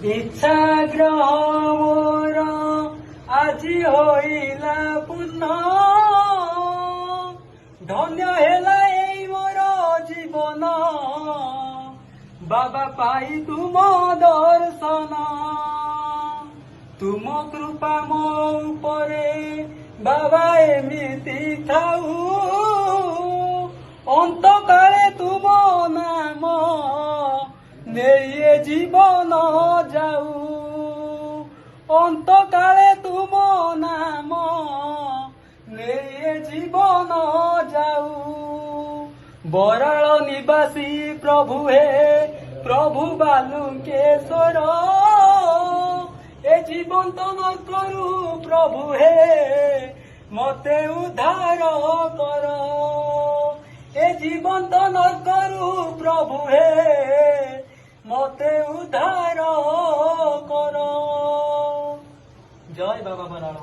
ইচ্ছাগ্রহ মোর আজি হইলা পূর্ণ ধন্য হেলা এই মোর জীবন বাবা পাই তুম দর্শন তুম কৃপা ମୋ ଉପରେ বাবা এমিতি থাউ অন্তকালে তুম নাম নেই জীবন যাও অন্তকালে তুম নাম নেই জীবন যাও বরাଳ নিবাসী প্রভু হে প্রভু বালুকেশ্বর এ জীবন তো নকরু প্রভু হে মতে উদ্ধার কর এ জীবন তো নকরু প্রভু হে মতে উদ্ধার কর জয় বাবা বরাଳ।